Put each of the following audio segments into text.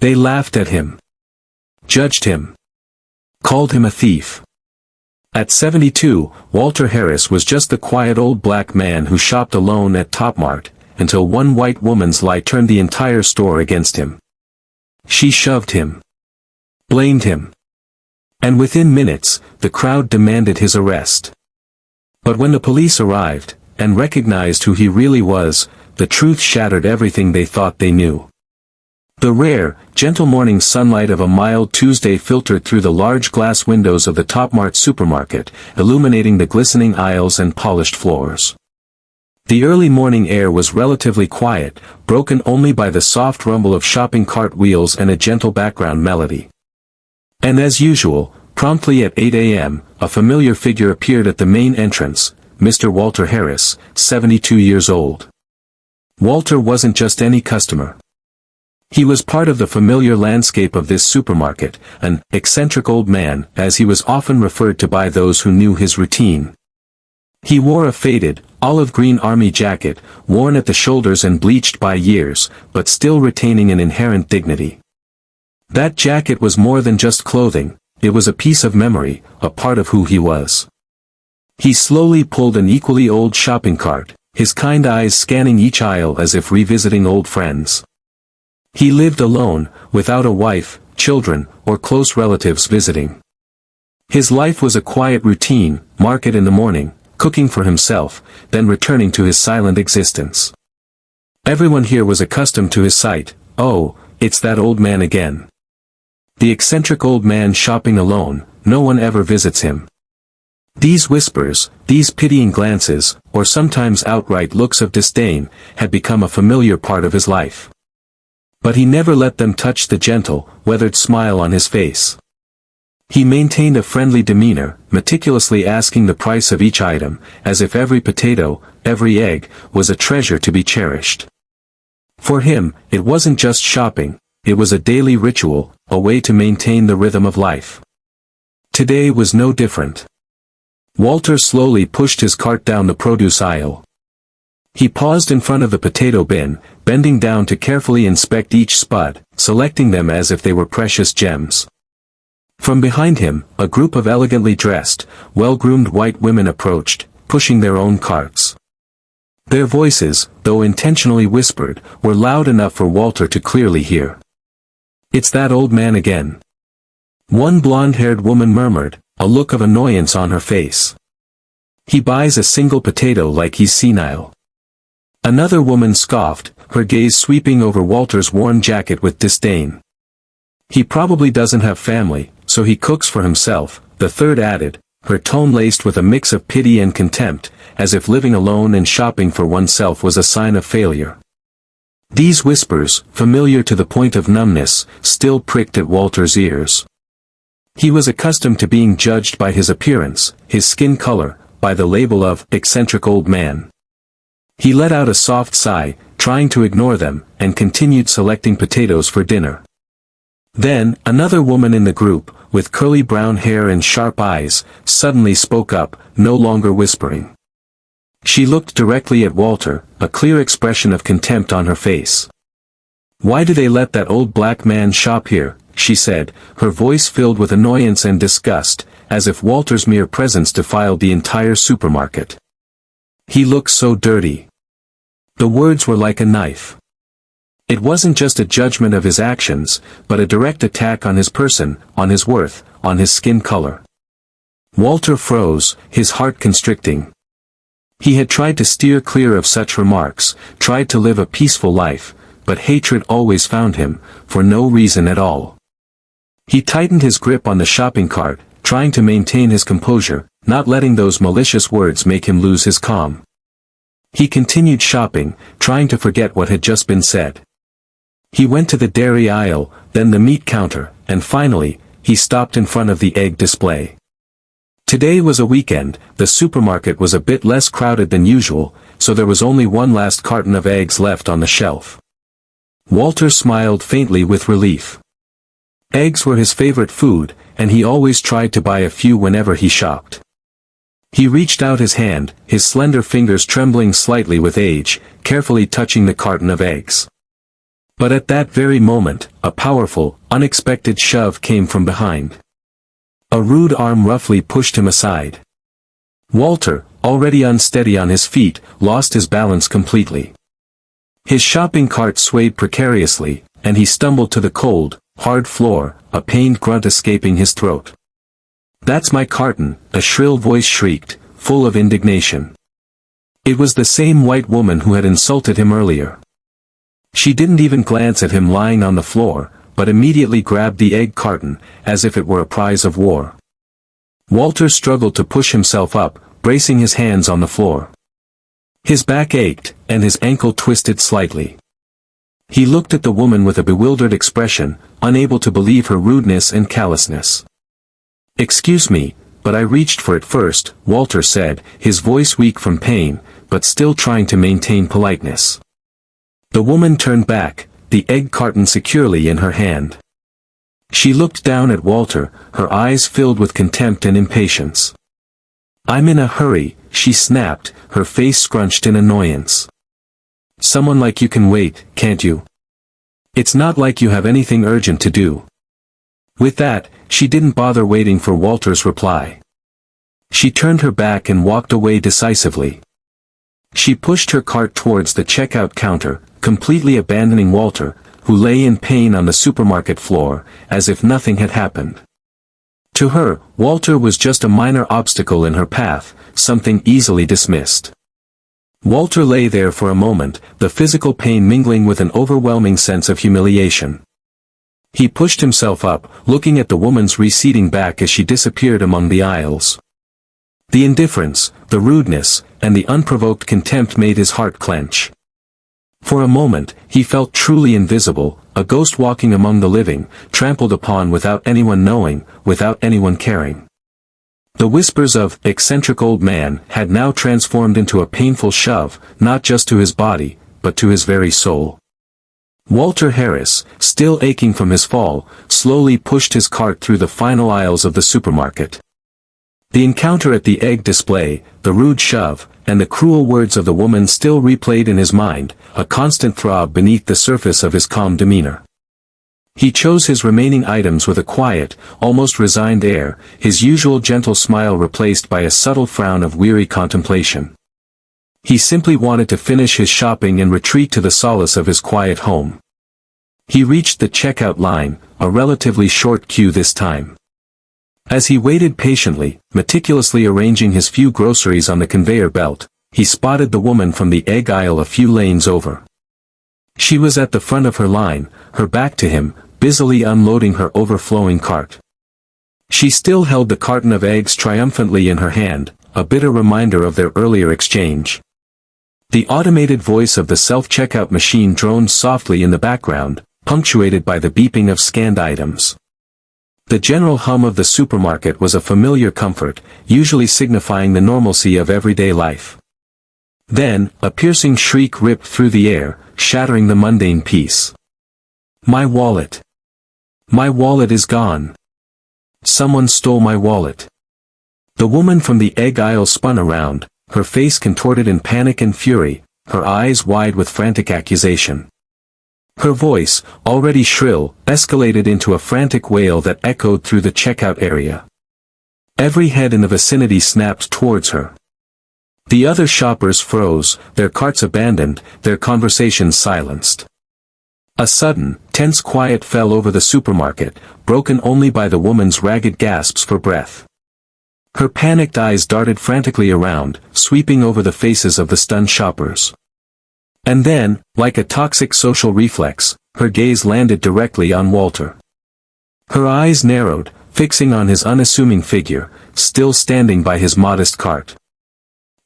They laughed at him, judged him, called him a thief. At 72, Walter Harris was just the quiet old black man who shopped alone at Topmart, until one white woman's lie turned the entire store against him. She shoved him, blamed him, and within minutes, the crowd demanded his arrest. But when the police arrived, and recognized who he really was, the truth shattered everything they thought they knew. The rare, gentle morning sunlight of a mild Tuesday filtered through the large glass windows of the Topmart supermarket, illuminating the glistening aisles and polished floors. The early morning air was relatively quiet, broken only by the soft rumble of shopping cart wheels and a gentle background melody. And as usual, promptly at 8 a.m., a familiar figure appeared at the main entrance, Mr. Walter Harris, 72 years old. Walter wasn't just any customer. He was part of the familiar landscape of this supermarket, an eccentric old man, as he was often referred to by those who knew his routine. He wore a faded, olive-green army jacket, worn at the shoulders and bleached by years, but still retaining an inherent dignity. That jacket was more than just clothing, it was a piece of memory, a part of who he was. He slowly pulled an equally old shopping cart, his kind eyes scanning each aisle as if revisiting old friends. He lived alone, without a wife, children, or close relatives visiting. His life was a quiet routine, market in the morning, cooking for himself, then returning to his silent existence. Everyone here was accustomed to his sight. Oh, it's that old man again. The eccentric old man shopping alone, no one ever visits him. These whispers, these pitying glances, or sometimes outright looks of disdain, had become a familiar part of his life. But he never let them touch the gentle, weathered smile on his face. He maintained a friendly demeanor, meticulously asking the price of each item, as if every potato, every egg, was a treasure to be cherished. For him, it wasn't just shopping, it was a daily ritual, a way to maintain the rhythm of life. Today was no different. Walter slowly pushed his cart down the produce aisle. He paused in front of the potato bin, bending down to carefully inspect each spud, selecting them as if they were precious gems. From behind him, a group of elegantly dressed, well-groomed white women approached, pushing their own carts. Their voices, though intentionally whispered, were loud enough for Walter to clearly hear. "It's that old man again," one blonde-haired woman murmured, a look of annoyance on her face. "He buys a single potato like he's senile." Another woman scoffed, her gaze sweeping over Walter's worn jacket with disdain. "He probably doesn't have family, so he cooks for himself," the third added, her tone laced with a mix of pity and contempt, as if living alone and shopping for oneself was a sign of failure. These whispers, familiar to the point of numbness, still pricked at Walter's ears. He was accustomed to being judged by his appearance, his skin color, by the label of eccentric old man. He let out a soft sigh, trying to ignore them, and continued selecting potatoes for dinner. Then, another woman in the group, with curly brown hair and sharp eyes, suddenly spoke up, no longer whispering. She looked directly at Walter, a clear expression of contempt on her face. "Why do they let that old black man shop here?" she said, her voice filled with annoyance and disgust, as if Walter's mere presence defiled the entire supermarket. "He looks so dirty." The words were like a knife. It wasn't just a judgment of his actions, but a direct attack on his person, on his worth, on his skin color. Walter froze, his heart constricting. He had tried to steer clear of such remarks, tried to live a peaceful life, but hatred always found him, for no reason at all. He tightened his grip on the shopping cart, trying to maintain his composure, not letting those malicious words make him lose his calm. He continued shopping, trying to forget what had just been said. He went to the dairy aisle, then the meat counter, and finally, he stopped in front of the egg display. Today was a weekend, the supermarket was a bit less crowded than usual, so there was only one last carton of eggs left on the shelf. Walter smiled faintly with relief. Eggs were his favorite food, and he always tried to buy a few whenever he shopped. He reached out his hand, his slender fingers trembling slightly with age, carefully touching the carton of eggs. But at that very moment, a powerful, unexpected shove came from behind. A rude arm roughly pushed him aside. Walter, already unsteady on his feet, lost his balance completely. His shopping cart swayed precariously, and he stumbled to the cold, hard floor, a pained grunt escaping his throat. "That's my carton," a shrill voice shrieked, full of indignation. It was the same white woman who had insulted him earlier. She didn't even glance at him lying on the floor, but immediately grabbed the egg carton, as if it were a prize of war. Walter struggled to push himself up, bracing his hands on the floor. His back ached, and his ankle twisted slightly. He looked at the woman with a bewildered expression, unable to believe her rudeness and callousness. "Excuse me, but I reached for it first," Walter said, his voice weak from pain, but still trying to maintain politeness. The woman turned back, the egg carton securely in her hand. She looked down at Walter, her eyes filled with contempt and impatience. "I'm in a hurry," she snapped, her face scrunched in annoyance. "Someone like you can wait, can't you? It's not like you have anything urgent to do." With that, she didn't bother waiting for Walter's reply. She turned her back and walked away decisively. She pushed her cart towards the checkout counter, completely abandoning Walter, who lay in pain on the supermarket floor, as if nothing had happened. To her, Walter was just a minor obstacle in her path, something easily dismissed. Walter lay there for a moment, the physical pain mingling with an overwhelming sense of humiliation. He pushed himself up, looking at the woman's receding back as she disappeared among the aisles. The indifference, the rudeness, and the unprovoked contempt made his heart clench. For a moment, he felt truly invisible, a ghost walking among the living, trampled upon without anyone knowing, without anyone caring. The whispers of "eccentric old man" had now transformed into a painful shove, not just to his body, but to his very soul. Walter Harris, still aching from his fall, slowly pushed his cart through the final aisles of the supermarket. The encounter at the egg display, the rude shove, and the cruel words of the woman still replayed in his mind, a constant throb beneath the surface of his calm demeanor. He chose his remaining items with a quiet, almost resigned air, his usual gentle smile replaced by a subtle frown of weary contemplation. He simply wanted to finish his shopping and retreat to the solace of his quiet home. He reached the checkout line, a relatively short queue this time. As he waited patiently, meticulously arranging his few groceries on the conveyor belt, he spotted the woman from the egg aisle a few lanes over. She was at the front of her line, her back to him, busily unloading her overflowing cart. She still held the carton of eggs triumphantly in her hand, a bitter reminder of their earlier exchange. The automated voice of the self-checkout machine droned softly in the background, punctuated by the beeping of scanned items. The general hum of the supermarket was a familiar comfort, usually signifying the normalcy of everyday life. Then, a piercing shriek ripped through the air, shattering the mundane peace. "My wallet! My wallet is gone! Someone stole my wallet!" The woman from the egg aisle spun around, her face contorted in panic and fury, her eyes wide with frantic accusation. Her voice, already shrill, escalated into a frantic wail that echoed through the checkout area. Every head in the vicinity snapped towards her. The other shoppers froze, their carts abandoned, their conversations silenced. A sudden, tense quiet fell over the supermarket, broken only by the woman's ragged gasps for breath. Her panicked eyes darted frantically around, sweeping over the faces of the stunned shoppers. And then, like a toxic social reflex, her gaze landed directly on Walter. Her eyes narrowed, fixing on his unassuming figure, still standing by his modest cart.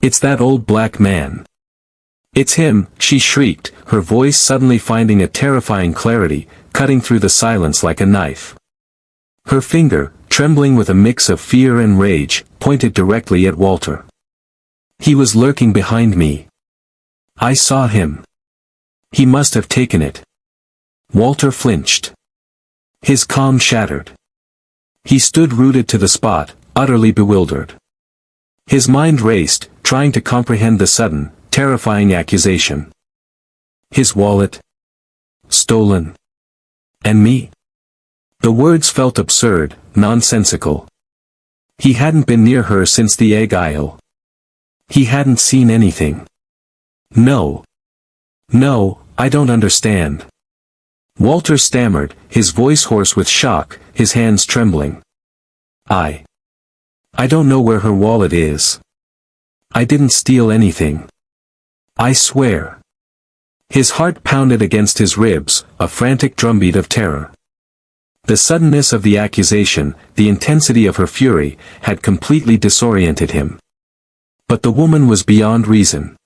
"It's that old black man. It's him," she shrieked, her voice suddenly finding a terrifying clarity, cutting through the silence like a knife. Her finger, trembling with a mix of fear and rage, pointed directly at Walter. "He was lurking behind me. I saw him. He must have taken it." Walter flinched. His calm shattered. He stood rooted to the spot, utterly bewildered. His mind raced, trying to comprehend the sudden, terrifying accusation. His wallet? Stolen. And me? The words felt absurd, nonsensical. He hadn't been near her since the egg aisle. He hadn't seen anything. No. No, I don't understand. Walter stammered, his voice hoarse with shock, his hands trembling. I don't know where her wallet is. I didn't steal anything. I swear. His heart pounded against his ribs, a frantic drumbeat of terror. The suddenness of the accusation, the intensity of her fury, had completely disoriented him. But the woman was beyond reason.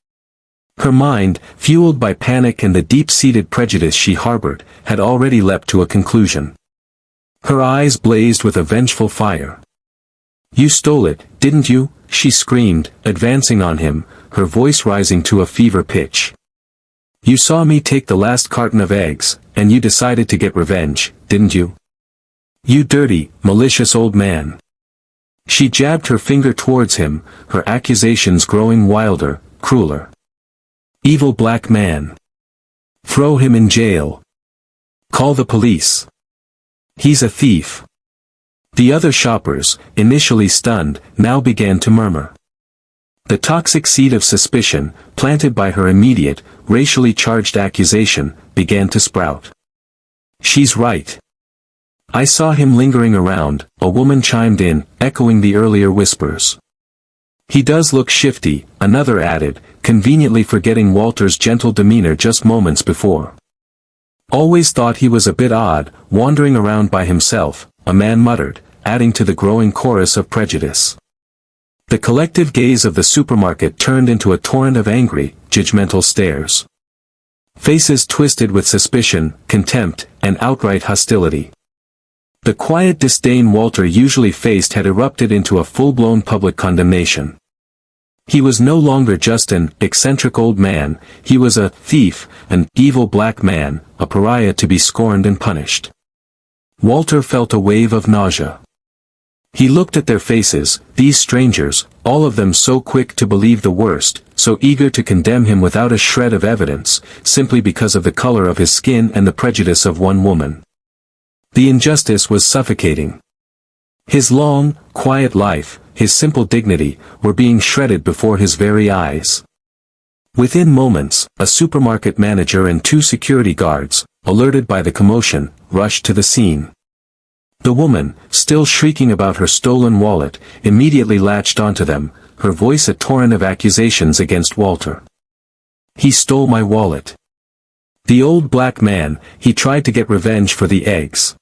Her mind, fueled by panic and the deep-seated prejudice she harbored, had already leapt to a conclusion. Her eyes blazed with a vengeful fire. "You stole it, didn't you?" she screamed, advancing on him, her voice rising to a fever pitch. "You saw me take the last carton of eggs, and you decided to get revenge, didn't you? You dirty, malicious old man." She jabbed her finger towards him, her accusations growing wilder, crueler. "Evil black man. Throw him in jail. Call the police. He's a thief." The other shoppers, initially stunned, now began to murmur. The toxic seed of suspicion, planted by her immediate, racially charged accusation, began to sprout. "She's right. I saw him lingering around," a woman chimed in, echoing the earlier whispers. "He does look shifty," another added, conveniently forgetting Walter's gentle demeanor just moments before. "Always thought he was a bit odd, wandering around by himself," a man muttered, adding to the growing chorus of prejudice. The collective gaze of the supermarket turned into a torrent of angry, judgmental stares. Faces twisted with suspicion, contempt, and outright hostility. The quiet disdain Walter usually faced had erupted into a full-blown public condemnation. He was no longer just an eccentric old man, he was a thief, an evil black man, a pariah to be scorned and punished. Walter felt a wave of nausea. He looked at their faces, these strangers, all of them so quick to believe the worst, so eager to condemn him without a shred of evidence, simply because of the color of his skin and the prejudice of one woman. The injustice was suffocating. His long, quiet life, his simple dignity, were being shredded before his very eyes. Within moments, a supermarket manager and 2 security guards, alerted by the commotion, rushed to the scene. The woman, still shrieking about her stolen wallet, immediately latched onto them, her voice a torrent of accusations against Walter. "He stole my wallet. The old black man, he tried to get revenge for the eggs.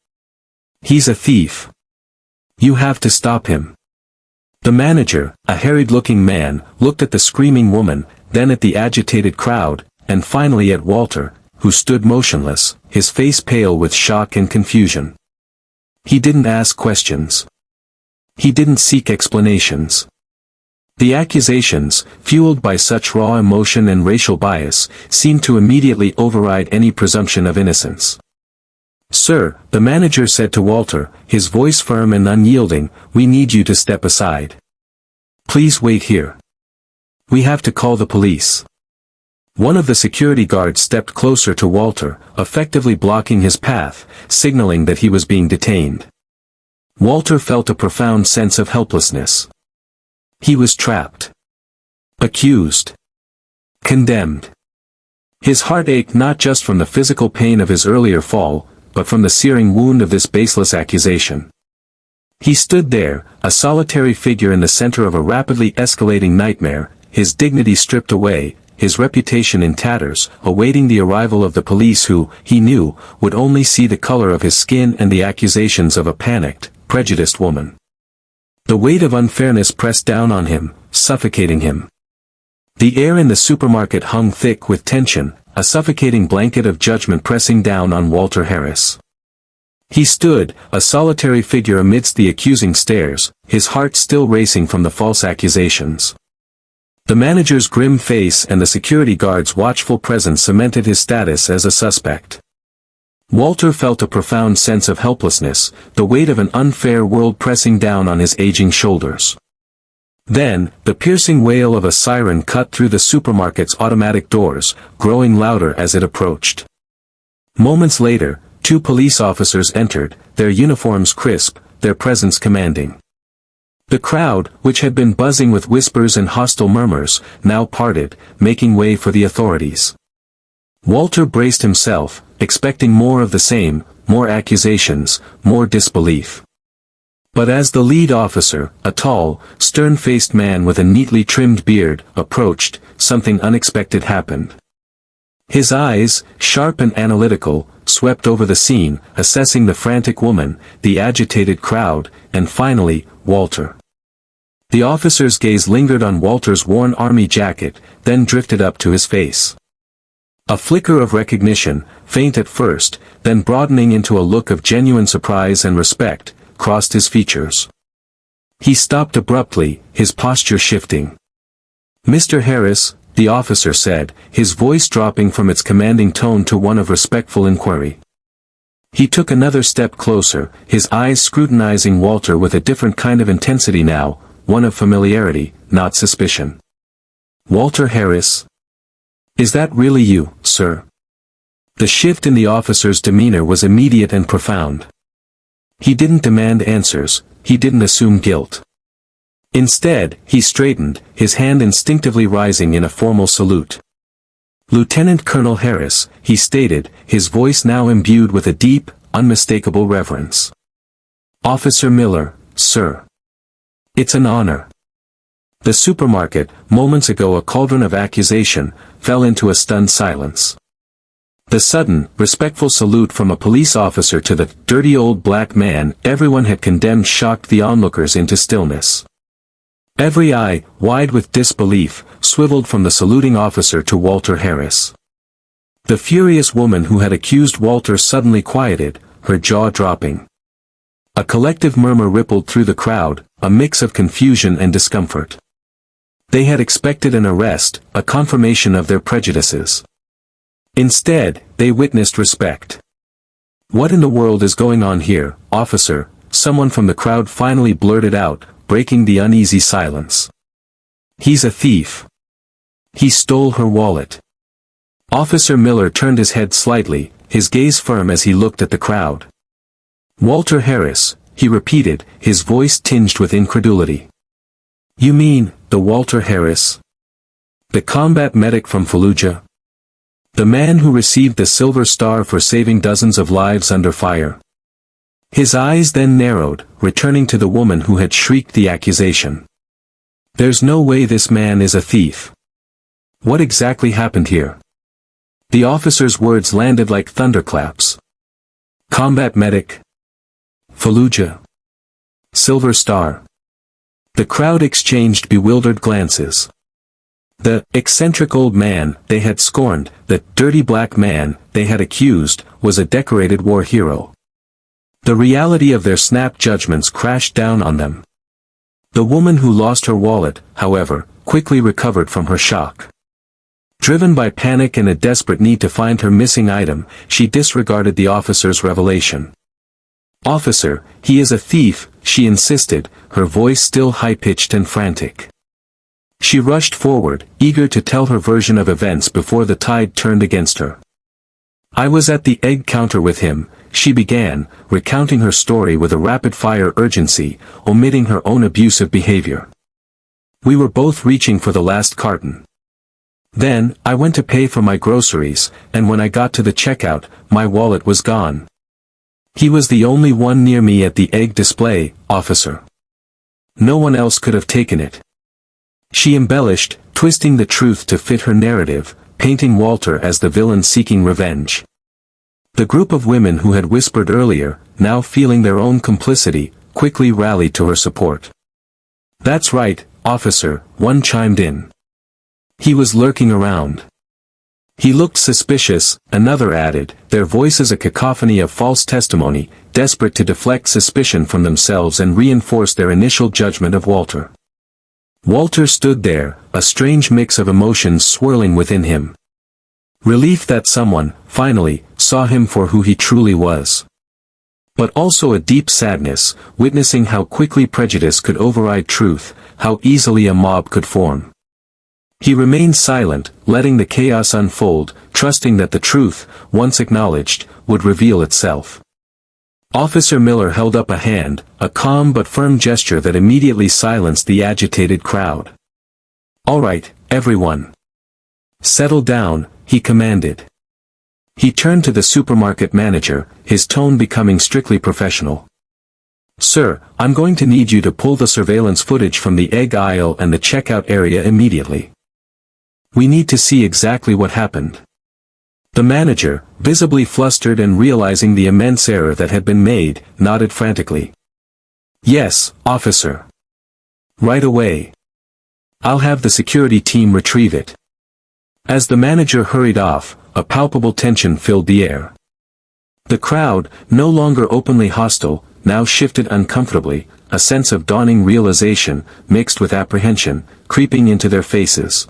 He's a thief. You have to stop him." The manager, a harried-looking man, looked at the screaming woman, then at the agitated crowd, and finally at Walter, who stood motionless, his face pale with shock and confusion. He didn't ask questions. He didn't seek explanations. The accusations, fueled by such raw emotion and racial bias, seemed to immediately override any presumption of innocence. "Sir," the manager said to Walter, his voice firm and unyielding, "we need you to step aside. Please wait here. We have to call the police." One of the security guards stepped closer to Walter, effectively blocking his path, signaling that he was being detained. Walter felt a profound sense of helplessness. He was trapped. Accused. Condemned. His heart ached not just from the physical pain of his earlier fall, but from the searing wound of this baseless accusation. He stood there, a solitary figure in the center of a rapidly escalating nightmare, his dignity stripped away, his reputation in tatters, awaiting the arrival of the police who, he knew, would only see the color of his skin and the accusations of a panicked, prejudiced woman. The weight of unfairness pressed down on him, suffocating him. The air in the supermarket hung thick with tension, a suffocating blanket of judgment pressing down on Walter Harris. He stood, a solitary figure amidst the accusing stares, his heart still racing from the false accusations. The manager's grim face and the security guard's watchful presence cemented his status as a suspect. Walter felt a profound sense of helplessness, the weight of an unfair world pressing down on his aging shoulders. Then, the piercing wail of a siren cut through the supermarket's automatic doors, growing louder as it approached. Moments later, two police officers entered, their uniforms crisp, their presence commanding. The crowd, which had been buzzing with whispers and hostile murmurs, now parted, making way for the authorities. Walter braced himself, expecting more of the same, more accusations, more disbelief. But as the lead officer, a tall, stern-faced man with a neatly trimmed beard, approached, something unexpected happened. His eyes, sharp and analytical, swept over the scene, assessing the frantic woman, the agitated crowd, and finally, Walter. The officer's gaze lingered on Walter's worn army jacket, then drifted up to his face. A flicker of recognition, faint at first, then broadening into a look of genuine surprise and respect, crossed his features. He stopped abruptly, his posture shifting. "Mr. Harris," the officer said, his voice dropping from its commanding tone to one of respectful inquiry. He took another step closer, his eyes scrutinizing Walter with a different kind of intensity now, one of familiarity, not suspicion. "Walter Harris? Is that really you, sir?" The shift in the officer's demeanor was immediate and profound. He didn't demand answers, he didn't assume guilt. Instead, he straightened, his hand instinctively rising in a formal salute. "Lieutenant Colonel Harris," he stated, his voice now imbued with a deep, unmistakable reverence. "Officer Miller, sir. It's an honor." The supermarket, moments ago a cauldron of accusation, fell into a stunned silence. The sudden, respectful salute from a police officer to the dirty old black man everyone had condemned shocked the onlookers into stillness. Every eye, wide with disbelief, swiveled from the saluting officer to Walter Harris. The furious woman who had accused Walter suddenly quieted, her jaw dropping. A collective murmur rippled through the crowd, a mix of confusion and discomfort. They had expected an arrest, a confirmation of their prejudices. Instead, they witnessed respect. "What in the world is going on here, officer?" someone from the crowd finally blurted out, breaking the uneasy silence. "He's a thief. He stole her wallet." Officer Miller turned his head slightly, his gaze firm as he looked at the crowd. "Walter Harris," he repeated, his voice tinged with incredulity. "You mean, the Walter Harris? The combat medic from Fallujah? The man who received the Silver Star for saving dozens of lives under fire?" His eyes then narrowed, returning to the woman who had shrieked the accusation. "There's no way this man is a thief. What exactly happened here?" The officer's words landed like thunderclaps. "Combat medic? Fallujah? Silver Star?" The crowd exchanged bewildered glances. The eccentric old man they had scorned, the dirty black man they had accused, was a decorated war hero. The reality of their snap judgments crashed down on them. The woman who lost her wallet, however, quickly recovered from her shock. Driven by panic and a desperate need to find her missing item, she disregarded the officer's revelation. "Officer, he is a thief," she insisted, her voice still high-pitched and frantic. She rushed forward, eager to tell her version of events before the tide turned against her. "I was at the egg counter with him," she began, recounting her story with a rapid-fire urgency, omitting her own abusive behavior. "We were both reaching for the last carton. Then, I went to pay for my groceries, and when I got to the checkout, my wallet was gone. He was the only one near me at the egg display, officer. No one else could have taken it." She embellished, twisting the truth to fit her narrative, painting Walter as the villain seeking revenge. The group of women who had whispered earlier, now feeling their own complicity, quickly rallied to her support. "That's right, officer," one chimed in. "He was lurking around. He looked suspicious," another added, their voices a cacophony of false testimony, desperate to deflect suspicion from themselves and reinforce their initial judgment of Walter. Walter stood there, a strange mix of emotions swirling within him. Relief that someone, finally, saw him for who he truly was. But also a deep sadness, witnessing how quickly prejudice could override truth, how easily a mob could form. He remained silent, letting the chaos unfold, trusting that the truth, once acknowledged, would reveal itself. Officer Miller held up a hand, a calm but firm gesture that immediately silenced the agitated crowd. "All right, everyone. Settle down," he commanded. He turned to the supermarket manager, his tone becoming strictly professional. "Sir, I'm going to need you to pull the surveillance footage from the egg aisle and the checkout area immediately. We need to see exactly what happened." The manager, visibly flustered and realizing the immense error that had been made, nodded frantically. "Yes, officer. Right away. I'll have the security team retrieve it." As the manager hurried off, a palpable tension filled the air. The crowd, no longer openly hostile, now shifted uncomfortably, a sense of dawning realization, mixed with apprehension, creeping into their faces.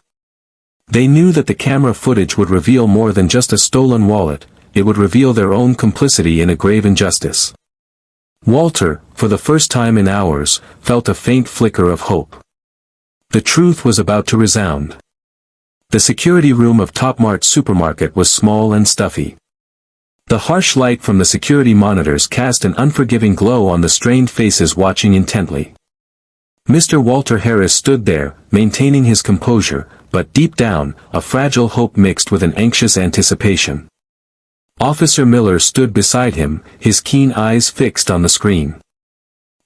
They knew that the camera footage would reveal more than just a stolen wallet, it would reveal their own complicity in a grave injustice. Walter, for the first time in hours, felt a faint flicker of hope. The truth was about to resound. The security room of Top-Mart's supermarket was small and stuffy. The harsh light from the security monitors cast an unforgiving glow on the strained faces watching intently. Mr. Walter Harris stood there, maintaining his composure, but deep down, a fragile hope mixed with an anxious anticipation. Officer Miller stood beside him, his keen eyes fixed on the screen.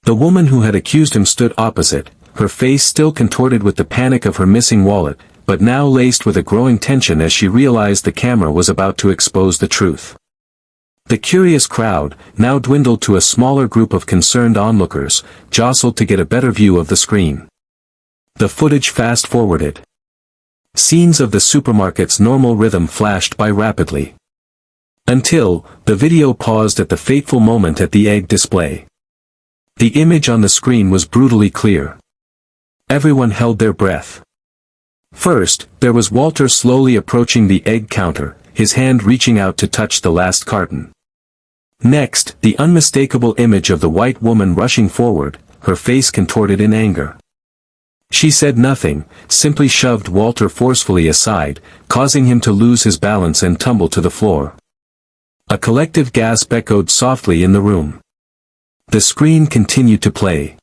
The woman who had accused him stood opposite, her face still contorted with the panic of her missing wallet, but now laced with a growing tension as she realized the camera was about to expose the truth. The curious crowd, now dwindled to a smaller group of concerned onlookers, jostled to get a better view of the screen. The footage fast-forwarded. Scenes of the supermarket's normal rhythm flashed by rapidly. Until, the video paused at the fateful moment at the egg display. The image on the screen was brutally clear. Everyone held their breath. First, there was Walter slowly approaching the egg counter, his hand reaching out to touch the last carton. Next, the unmistakable image of the white woman rushing forward, her face contorted in anger. She said nothing, simply shoved Walter forcefully aside, causing him to lose his balance and tumble to the floor. A collective gasp echoed softly in the room. The screen continued to play.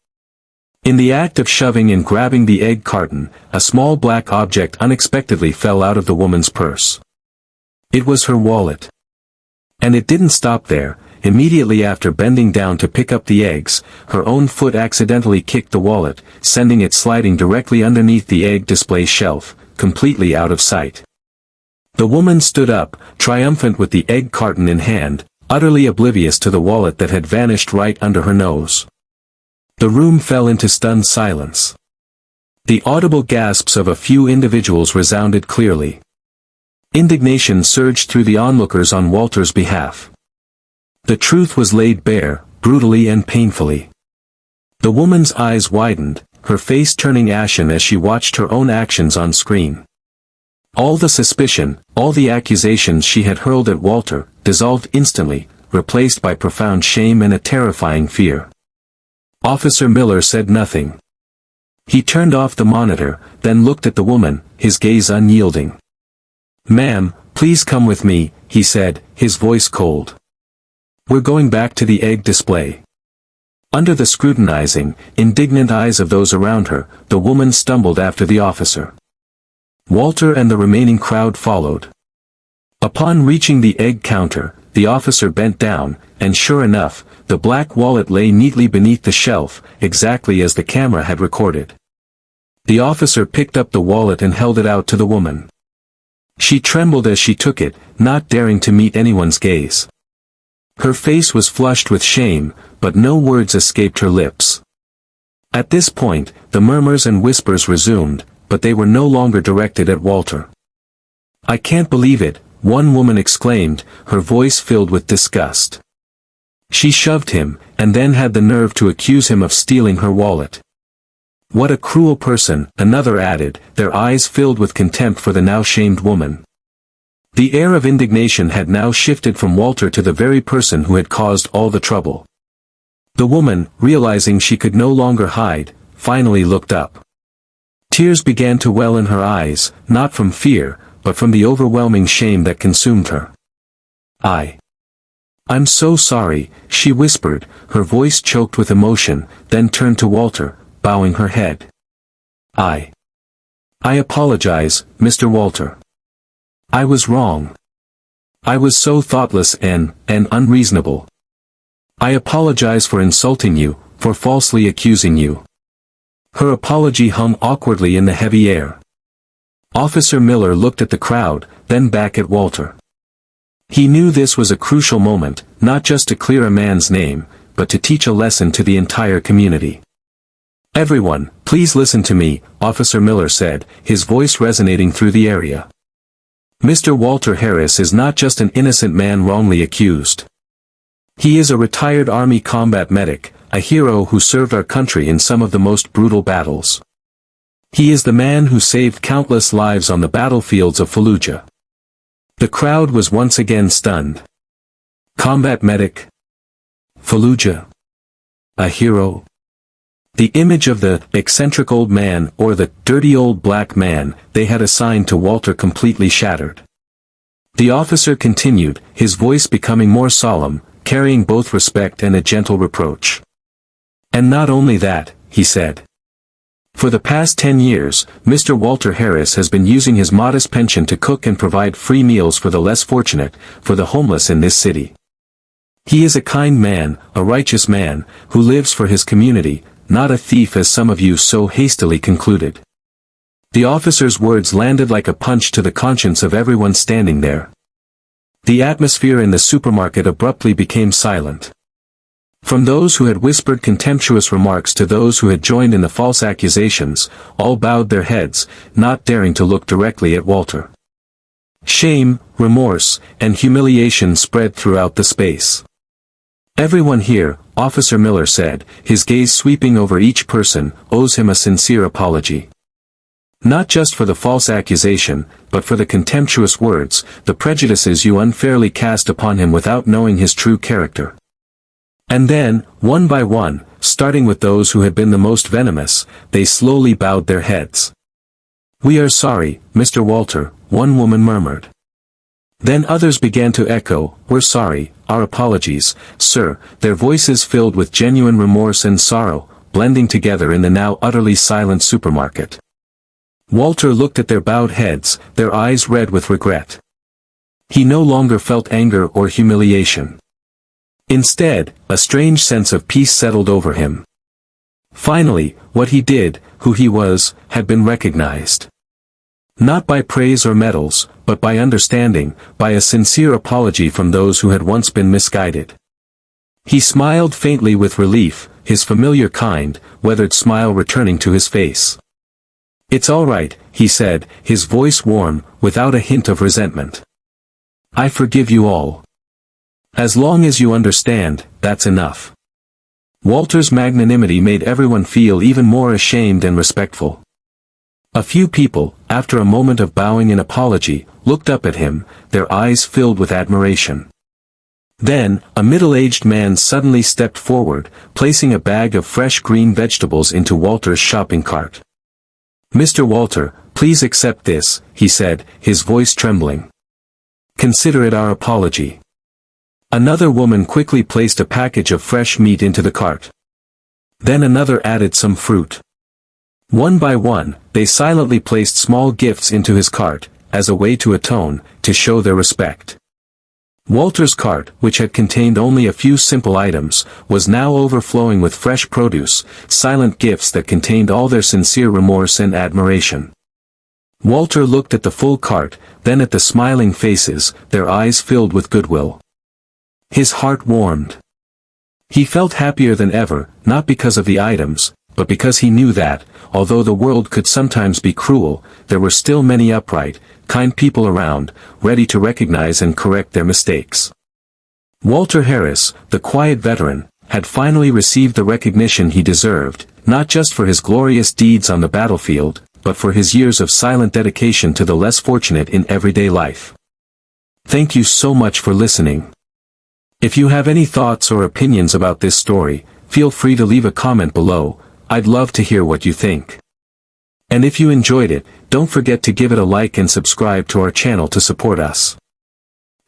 In the act of shoving and grabbing the egg carton, a small black object unexpectedly fell out of the woman's purse. It was her wallet. And it didn't stop there. Immediately after bending down to pick up the eggs, her own foot accidentally kicked the wallet, sending it sliding directly underneath the egg display shelf, completely out of sight. The woman stood up, triumphant with the egg carton in hand, utterly oblivious to the wallet that had vanished right under her nose. The room fell into stunned silence. The audible gasps of a few individuals resounded clearly. Indignation surged through the onlookers on Walter's behalf. The truth was laid bare, brutally and painfully. The woman's eyes widened, her face turning ashen as she watched her own actions on screen. All the suspicion, all the accusations she had hurled at Walter, dissolved instantly, replaced by profound shame and a terrifying fear. Officer Miller said nothing. He turned off the monitor, then looked at the woman, his gaze unyielding. "Ma'am, please come with me," he said, his voice cold. "We're going back to the egg display." Under the scrutinizing, indignant eyes of those around her, the woman stumbled after the officer. Walter and the remaining crowd followed. Upon reaching the egg counter, the officer bent down, and sure enough, the black wallet lay neatly beneath the shelf, exactly as the camera had recorded. The officer picked up the wallet and held it out to the woman. She trembled as she took it, not daring to meet anyone's gaze. Her face was flushed with shame, but no words escaped her lips. At this point, the murmurs and whispers resumed, but they were no longer directed at Walter. "I can't believe it," one woman exclaimed, her voice filled with disgust. She shoved him, and then had the nerve to accuse him of stealing her wallet. "What a cruel person," another added, their eyes filled with contempt for the now shamed woman. The air of indignation had now shifted from Walter to the very person who had caused all the trouble. The woman, realizing she could no longer hide, finally looked up. Tears began to well in her eyes, not from fear, but from the overwhelming shame that consumed her. I'm so sorry, she whispered, her voice choked with emotion, then turned to Walter, bowing her head. I apologize, Mr. Walter. I was wrong. I was so thoughtless and unreasonable. I apologize for insulting you, for falsely accusing you. Her apology hung awkwardly in the heavy air. Officer Miller looked at the crowd, then back at Walter. He knew this was a crucial moment, not just to clear a man's name, but to teach a lesson to the entire community. Everyone, please listen to me, Officer Miller said, his voice resonating through the area. Mr. Walter Harris is not just an innocent man wrongly accused. He is a retired Army combat medic, a hero who served our country in some of the most brutal battles. He is the man who saved countless lives on the battlefields of Fallujah. The crowd was once again stunned. Combat medic? Fallujah? A hero? The image of the eccentric old man or the dirty old black man they had assigned to Walter completely shattered. The officer continued, his voice becoming more solemn, carrying both respect and a gentle reproach. And not only that, he said. For the past 10 years, Mr. Walter Harris has been using his modest pension to cook and provide free meals for the less fortunate, for the homeless in this city. He is a kind man, a righteous man, who lives for his community, not a thief as some of you so hastily concluded. The officer's words landed like a punch to the conscience of everyone standing there. The atmosphere in the supermarket abruptly became silent. From those who had whispered contemptuous remarks to those who had joined in the false accusations, all bowed their heads, not daring to look directly at Walter. Shame, remorse, and humiliation spread throughout the space. Everyone here, Officer Miller said, his gaze sweeping over each person, owes him a sincere apology. Not just for the false accusation, but for the contemptuous words, the prejudices you unfairly cast upon him without knowing his true character. And then, one by one, starting with those who had been the most venomous, they slowly bowed their heads. "We are sorry, Mr. Walter," one woman murmured. Then others began to echo, "We're sorry, our apologies, sir," their voices filled with genuine remorse and sorrow, blending together in the now utterly silent supermarket. Walter looked at their bowed heads, their eyes red with regret. He no longer felt anger or humiliation. Instead, a strange sense of peace settled over him. Finally, what he did, who he was, had been recognized. Not by praise or medals, but by understanding, by a sincere apology from those who had once been misguided. He smiled faintly with relief, his familiar kind, weathered smile returning to his face. "It's all right," he said, his voice warm, without a hint of resentment. "I forgive you all. As long as you understand, that's enough." Walter's magnanimity made everyone feel even more ashamed and respectful. A few people, after a moment of bowing in apology, looked up at him, their eyes filled with admiration. Then, a middle-aged man suddenly stepped forward, placing a bag of fresh green vegetables into Walter's shopping cart. "Mr. Walter, please accept this," he said, his voice trembling. "Consider it our apology." Another woman quickly placed a package of fresh meat into the cart. Then another added some fruit. One by one, they silently placed small gifts into his cart, as a way to atone, to show their respect. Walter's cart, which had contained only a few simple items, was now overflowing with fresh produce, silent gifts that contained all their sincere remorse and admiration. Walter looked at the full cart, then at the smiling faces, their eyes filled with goodwill. His heart warmed. He felt happier than ever, not because of the items, but because he knew that, although the world could sometimes be cruel, there were still many upright, kind people around, ready to recognize and correct their mistakes. Walter Harris, the quiet veteran, had finally received the recognition he deserved, not just for his glorious deeds on the battlefield, but for his years of silent dedication to the less fortunate in everyday life. Thank you so much for listening. If you have any thoughts or opinions about this story, feel free to leave a comment below. I'd love to hear what you think. And if you enjoyed it, don't forget to give it a like and subscribe to our channel to support us.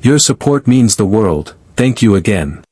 Your support means the world. Thank you again.